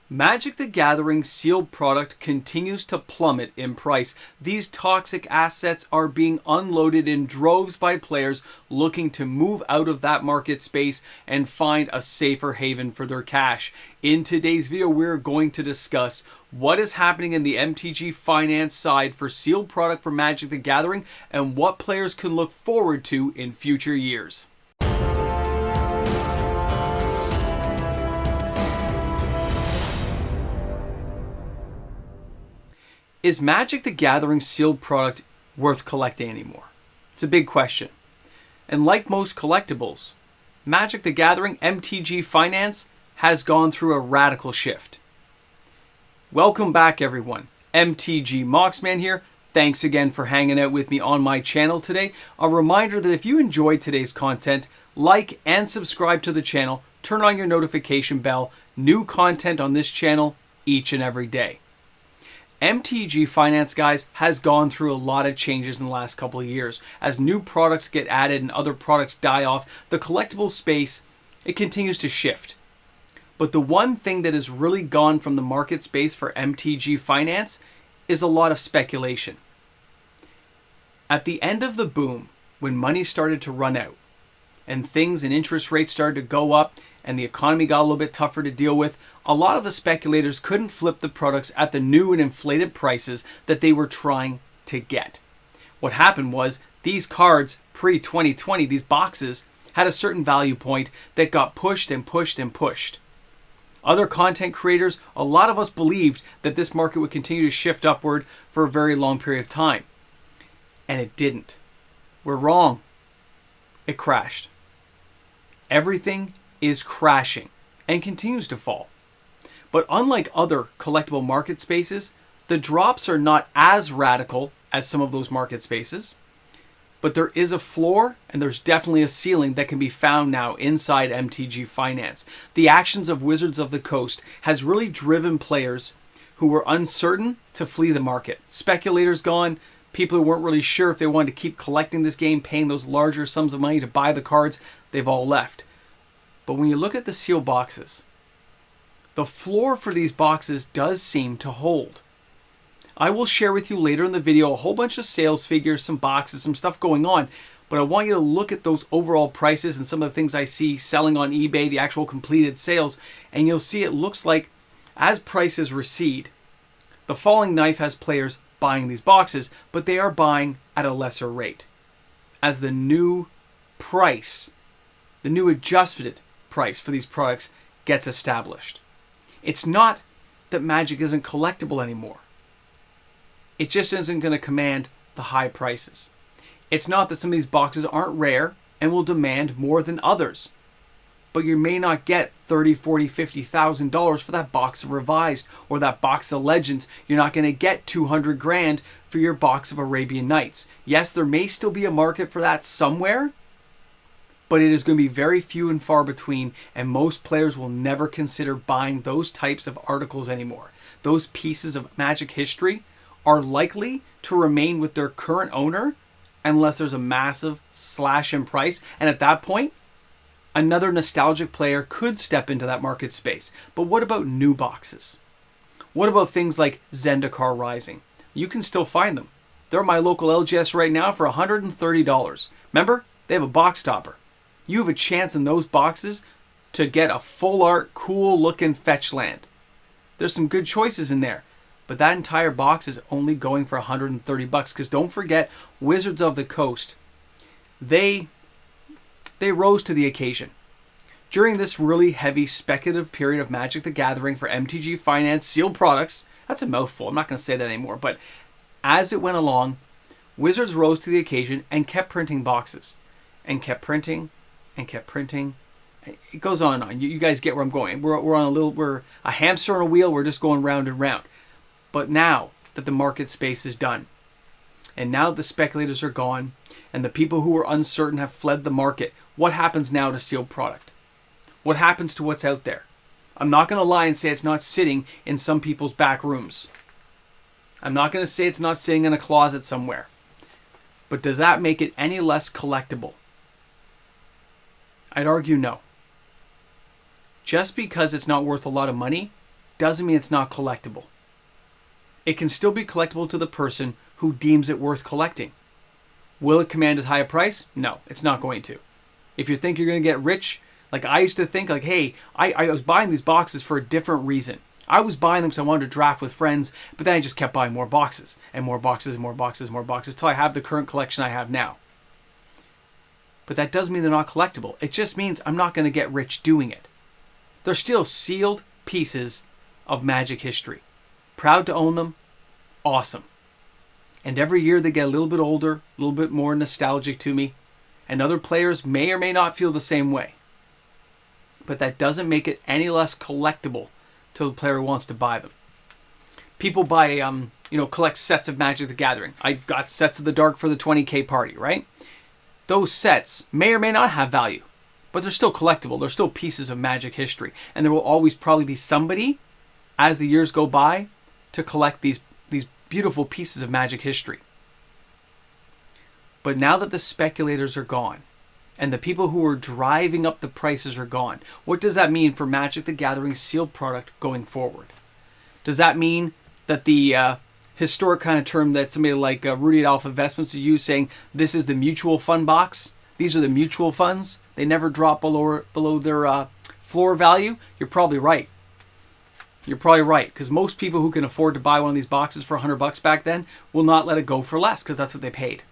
Magic the Gathering sealed product continues to plummet in price. These toxic assets are being unloaded in droves by players looking to move out of that market space and find a safer haven for their cash. In today's video, we're going to discuss what is happening in the MTG finance side for sealed product for Magic the Gathering and what players can look forward to in future years. Is Magic the Gathering sealed product worth collecting anymore? It's a big question. And like most collectibles, Magic the Gathering MTG finance has gone through a radical shift. Welcome back, everyone. MTG Moxman here. Thanks again for hanging out with me on my channel today. A reminder that if you enjoyed today's content, like and subscribe to the channel, turn on your notification bell, new content on this channel each and every day. MTG Finance, guys, has gone through a lot of changes in the last couple of years. As new products get added and other products die off, the collectible space, it continues to shift. But the one thing that has really gone from the market space for MTG Finance is a lot of speculation. At the end of the boom, when money started to run out, and things and interest rates started to go up, and the economy got a little bit tougher to deal with, a lot of the speculators couldn't flip the products at the new and inflated prices that they were trying to get. What happened was these cards pre-2020, these boxes, had a certain value point that got pushed and pushed and pushed. Other content creators, a lot of us believed that this market would continue to shift upward for a very long period of time. And it didn't. We're wrong. It crashed. Everything is crashing and continues to fall. But unlike other collectible market spaces, the drops are not as radical as some of those market spaces. But there is a floor and there's definitely a ceiling that can be found now inside MTG Finance. The actions of Wizards of the Coast has really driven players who were uncertain to flee the market. Speculators gone, people who weren't really sure if they wanted to keep collecting this game, paying those larger sums of money to buy the cards, they've all left. But when you look at the sealed boxes, the floor for these boxes does seem to hold. I will share with you later in the video a whole bunch of sales figures, some boxes, some stuff going on, but I want you to look at those overall prices and some of the things I see selling on eBay, the actual completed sales, and you'll see it looks like as prices recede, the falling knife has players buying these boxes, but they are buying at a lesser rate. As the new price, the new adjusted price for these products gets established. It's not that Magic isn't collectible anymore. It just isn't going to command the high prices. It's not that some of these boxes aren't rare and will demand more than others. But you may not get $30,000, $40,000, $50,000 for that box of Revised or that box of Legends. You're not going to get $200,000 for your box of Arabian Nights. Yes, there may still be a market for that somewhere, but it is going to be very few and far between, and most players will never consider buying those types of articles anymore. Those pieces of Magic history are likely to remain with their current owner unless there's a massive slash in price, and at that point, another nostalgic player could step into that market space. But what about new boxes? What about things like Zendikar Rising? You can still find them. They're at my local LGS right now for $130. Remember, they have a box topper. You have a chance in those boxes to get a full art, cool looking fetch land. There's some good choices in there, but that entire box is only going for $130 because don't forget, Wizards of the Coast, they rose to the occasion. During this really heavy speculative period of Magic the Gathering for MTG Finance sealed products, that's a mouthful, I'm not going to say that anymore, but as it went along, Wizards rose to the occasion and kept printing boxes and kept printing and kept printing. It goes on and on. You guys get where I'm going. We're a hamster on a wheel. We're just going round and round. But now that the market space is done, and now the speculators are gone, and the people who were uncertain have fled the market, what happens now to sealed product? What happens to what's out there? I'm not going to lie and say it's not sitting in some people's back rooms. I'm not going to say it's not sitting in a closet somewhere. But does that make it any less collectible? I'd argue no. Just because it's not worth a lot of money doesn't mean it's not collectible. It can still be collectible to the person who deems it worth collecting. Will it command as high a price? No, it's not going to. If you think you're going to get rich, like I used to think, like, hey, I was buying these boxes for a different reason. I was buying them because I wanted to draft with friends, but then I just kept buying more boxes and more boxes and more boxes and more boxes until I have the current collection I have now. But that doesn't mean they're not collectible. It just means I'm not going to get rich doing it. They're still sealed pieces of Magic history. Proud to own them. Awesome. And every year they get a little bit older, a little bit more nostalgic to me. And other players may or may not feel the same way. But that doesn't make it any less collectible to the player who wants to buy them. People buy, collect sets of Magic the Gathering. I got sets of the Dark for the 20K party, right? Those sets may or may not have value, but they're still collectible. They're still pieces of Magic history. And there will always probably be somebody, as the years go by, to collect these beautiful pieces of Magic history. But now that the speculators are gone, and the people who are driving up the prices are gone, what does that mean for Magic the Gathering sealed product going forward? Does that mean that the historic kind of term that somebody like Rudy at Alpha Investments would use, saying this is the mutual fund box, these are the mutual funds, they never drop below their floor value? You're probably right. You're probably right, because most people who can afford to buy one of these boxes for $100 back then will not let it go for less, because that's what they paid.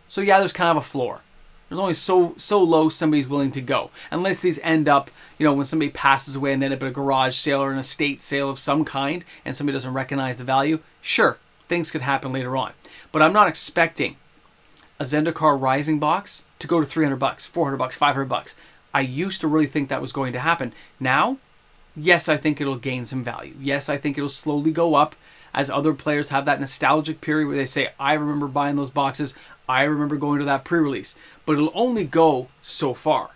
So yeah, there's kind of a floor. There's only so low somebody's willing to go. Unless these end up, when somebody passes away and they end up at a garage sale or an estate sale of some kind, and somebody doesn't recognize the value, sure, things could happen later on. But I'm not expecting a Zendikar Rising box to go to $300, $400, $500. I used to really think that was going to happen. Now, yes, I think it'll gain some value. Yes, I think it'll slowly go up as other players have that nostalgic period where they say, I remember buying those boxes. I remember going to that pre-release. But it'll only go so far.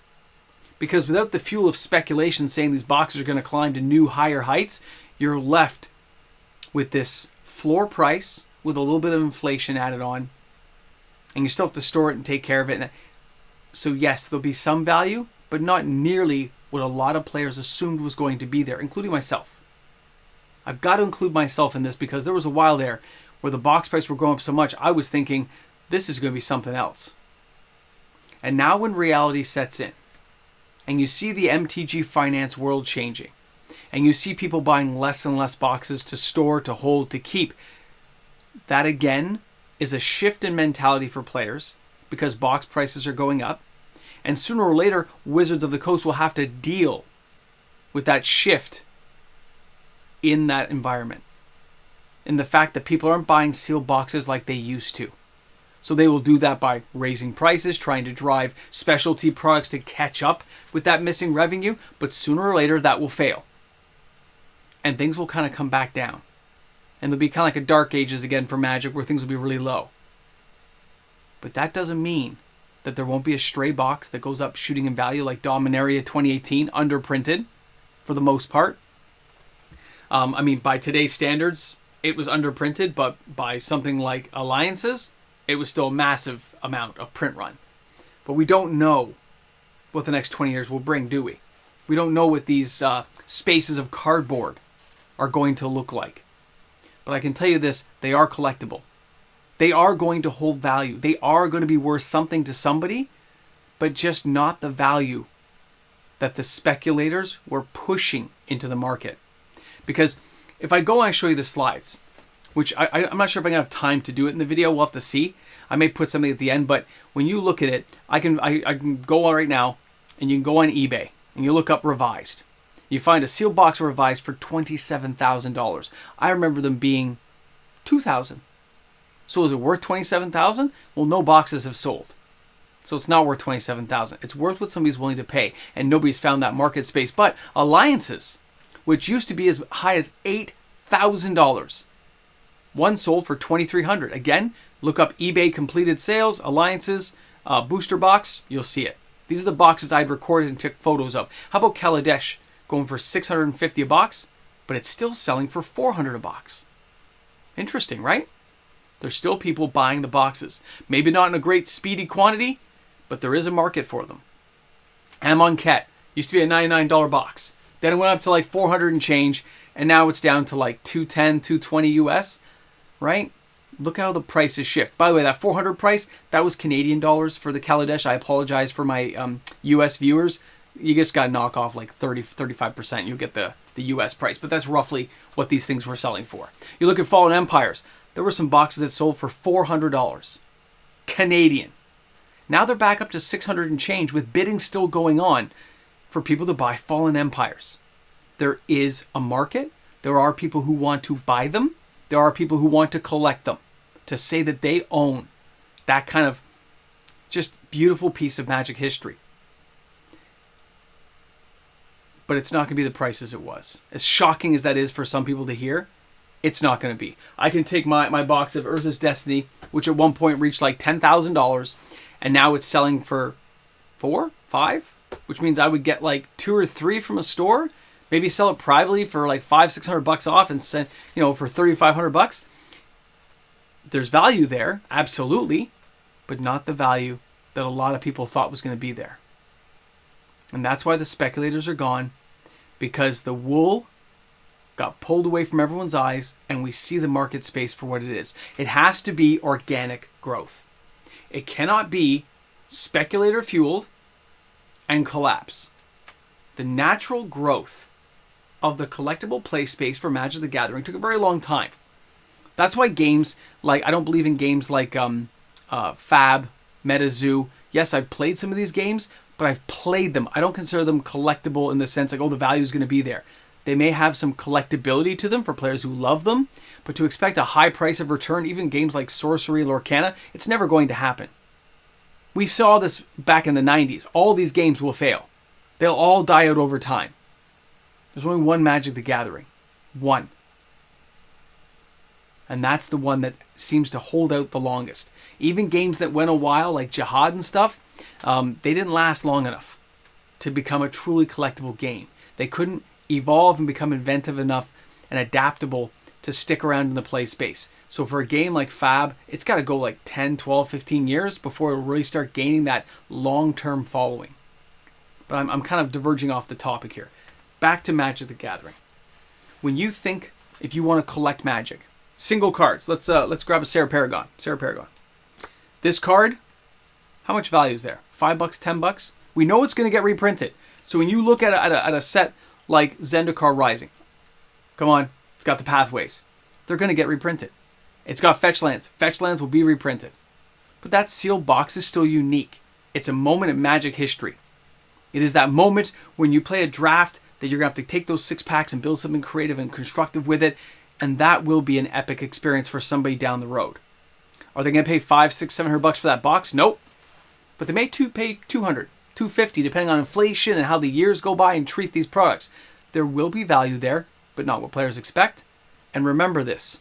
Because without the fuel of speculation saying these boxes are going to climb to new higher heights, you're left with this floor price with a little bit of inflation added on. And you still have to store it and take care of it. So yes, there'll be some value, but not nearly what a lot of players assumed was going to be there, including myself. I've got to include myself in this because there was a while there where the box price were going up so much, I was thinking this is going to be something else. And now when reality sets in, and you see the MTG finance world changing, and you see people buying less and less boxes to store, to hold, to keep, that again is a shift in mentality for players because box prices are going up. And sooner or later, Wizards of the Coast will have to deal with that shift in that environment. In the fact that people aren't buying sealed boxes like they used to. So they will do that by raising prices, trying to drive specialty products to catch up with that missing revenue. But sooner or later, that will fail. And things will kind of come back down. And there'll be kind of like a dark ages again for Magic where things will be really low. But that doesn't mean that there won't be a stray box that goes up shooting in value like Dominaria 2018, underprinted for the most part. By today's standards, it was underprinted, but by something like Alliances, it was still a massive amount of print run. But we don't know what the next 20 years will bring, do we? We don't know what these spaces of cardboard are going to look like. But I can tell you this, they are collectible. They are going to hold value. They are going to be worth something to somebody, but just not the value that the speculators were pushing into the market. Because if I go and I show you the slides, which I'm not sure if I'm going to have time to do it in the video, we'll have to see. I may put something at the end, but when you look at it, I can go on right now, and you can go on eBay, and you look up Revised. You find a sealed box of Revised for $27,000. I remember them being $2,000. So is it worth $27,000? Well, no boxes have sold. So it's not worth $27,000. It's worth what somebody's willing to pay, and nobody's found that market space. But Alliances, which used to be as high as $8,000, one sold for $2,300. Again, look up eBay completed sales, Alliances, booster box, you'll see it. These are the boxes I'd recorded and took photos of. How about Kaladesh going for $650 a box, but it's still selling for $400 a box? Interesting, right? There's still people buying the boxes. Maybe not in a great speedy quantity, but there is a market for them. Amonkhet used to be a $99 box. Then it went up to like $400 and change. and now it's down to like 210, 220 US, right? Look how the prices shift. By the way, that 400 price, that was Canadian dollars for the Kaladesh. I apologize for my US viewers. You just got to knock off like 35%. You'll get the US price. But that's roughly what these things were selling for. You look at Fallen Empires. There were some boxes that sold for $400 Canadian. Now they're back up to 600 and change with bidding still going on for people to buy Fallen Empires. There is a market. There are people who want to buy them. There are people who want to collect them, to say that they own that kind of just beautiful piece of Magic history. But it's not going to be the price as it was. As shocking as that is for some people to hear, it's not going to be. I can take my box of Urza's Destiny, which at one point reached like $10,000, and now it's selling for $4, $5, which means I would get like 2 or 3 from a store, maybe sell it privately for like $500-600 off and send, for $3,500. There's value there, absolutely, but not the value that a lot of people thought was going to be there. And that's why the speculators are gone, because the wool got pulled away from everyone's eyes and we see the market space for what it is. It has to be organic growth. It cannot be speculator fueled and collapse. The natural growth of the collectible play space for Magic the Gathering took a very long time. That's why games like, I don't believe in games like Fab, MetaZoo. Yes, I've played some of these games, but I've played them. I don't consider them collectible in the sense like, oh, the value is going to be there. They may have some collectability to them for players who love them, but to expect a high price of return, even games like Sorcery, Lorcana, it's never going to happen. We saw this back in the 90s. All these games will fail. They'll all die out over time. There's only one Magic the Gathering. One. And that's the one that seems to hold out the longest. Even games that went a while, like Jihad and stuff, they didn't last long enough to become a truly collectible game. They couldn't evolve and become inventive enough and adaptable to stick around in the play space. So for a game like Fab, it's got to go like 10, 12, 15 years before it'll really start gaining that long-term following. But I'm kind of diverging off the topic here. Back to Magic the Gathering. When you think, if you want to collect Magic, single cards. Let's grab a Sarah Paragon. Sarah Paragon. This card, how much value is there? $5, $10? We know it's going to get reprinted. So when you look at a set like Zendikar Rising, come on, it's got the pathways. They're going to get reprinted. It's got fetch lands. Fetch lands will be reprinted. But that sealed box is still unique. It's a moment in Magic history. It is that moment when you play a draft that you're going to have to take those 6 packs and build something creative and constructive with it. And that will be an epic experience for somebody down the road. Are they going to pay $500, $600, $700 for that box? Nope. But they may pay $200, $250, depending on inflation and how the years go by and treat these products. There will be value there, but not what players expect. And remember this.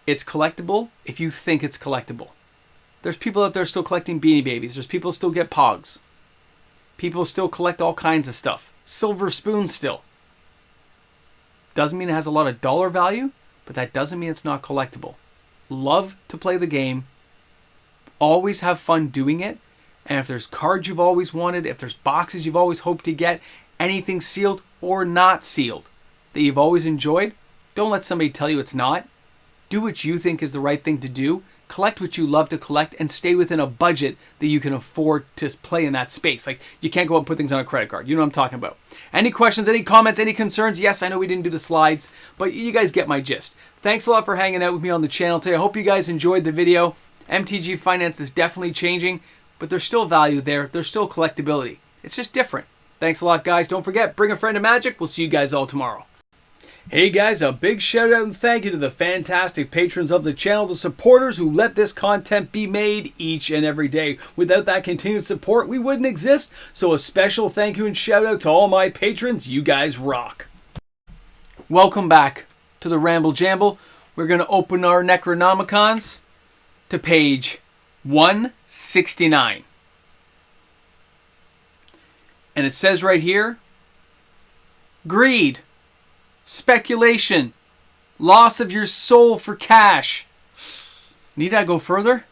It's collectible if you think it's collectible. There's people out there still collecting Beanie Babies. There's people still get Pogs. People still collect all kinds of stuff. Silver spoons still. Doesn't mean it has a lot of dollar value, but that doesn't mean it's not collectible. Love to play the game. Always have fun doing it. And if there's cards you've always wanted, if there's boxes you've always hoped to get, anything sealed or not sealed that you've always enjoyed, don't let somebody tell you it's not. Do what you think is the right thing to do. Collect what you love to collect and stay within a budget that you can afford to play in that space. Like, you can't go out and put things on a credit card. You know what I'm talking about. Any questions, any comments, any concerns? Yes, I know we didn't do the slides, but you guys get my gist. Thanks a lot for hanging out with me on the channel today. I hope you guys enjoyed the video. MTG Finance is definitely changing, but there's still value there. There's still collectability. It's just different. Thanks a lot, guys. Don't forget, bring a friend to Magic. We'll see you guys all tomorrow. Hey guys, a big shout out and thank you to the fantastic patrons of the channel, the supporters who let this content be made each and every day. Without that continued support, we wouldn't exist. So a special thank you and shout out to all my patrons. You guys rock. Welcome back to the Ramble Jamble. We're going to open our Necronomicons to page 169. And it says right here, greed, speculation, loss of your soul for cash. Need I go further?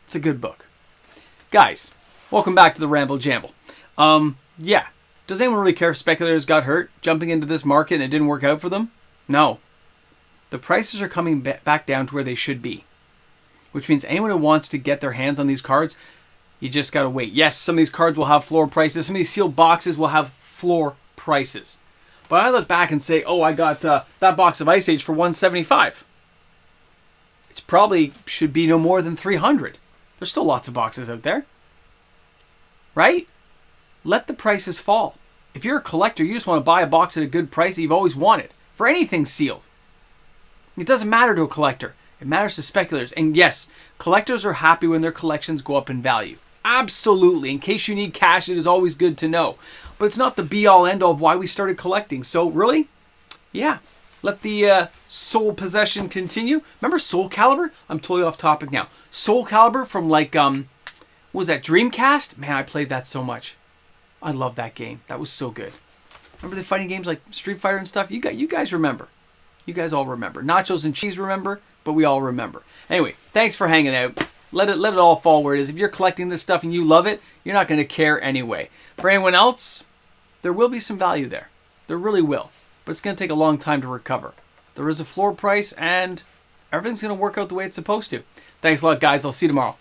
It's a good book. Guys, welcome back to the Ramble Jamble. Yeah, Does anyone really care if speculators got hurt jumping into this market and it didn't work out for them? No. The prices are coming back down to where they should be. Which means anyone who wants to get their hands on these cards, you just got to wait. Yes, some of these cards will have floor prices. Some of these sealed boxes will have floor prices. But I look back and say, oh, I got that box of Ice Age for $175. It's probably should be no more than $300. There's still lots of boxes out there. Right? Let the prices fall. If you're a collector, you just want to buy a box at a good price that you've always wanted. For anything sealed. It doesn't matter to a collector. It matters to speculators. And yes, collectors are happy when their collections go up in value. Absolutely. In case you need cash, it is always good to know. But it's not the be-all, end-all of why we started collecting. So really, yeah, let the Soul Possession continue. Remember Soul Calibur? I'm totally off topic now. Soul Calibur from like, what was that, Dreamcast? Man, I played that so much. I love that game. That was so good. Remember the fighting games like Street Fighter and stuff? You guys remember. You guys all remember. Nachos and cheese remember, but we all remember. Anyway, thanks for hanging out. Let it all fall where it is. If you're collecting this stuff and you love it, you're not going to care anyway. For anyone else, there will be some value there. There really will. But it's going to take a long time to recover. There is a floor price, and everything's going to work out the way it's supposed to. Thanks a lot, guys. I'll see you tomorrow.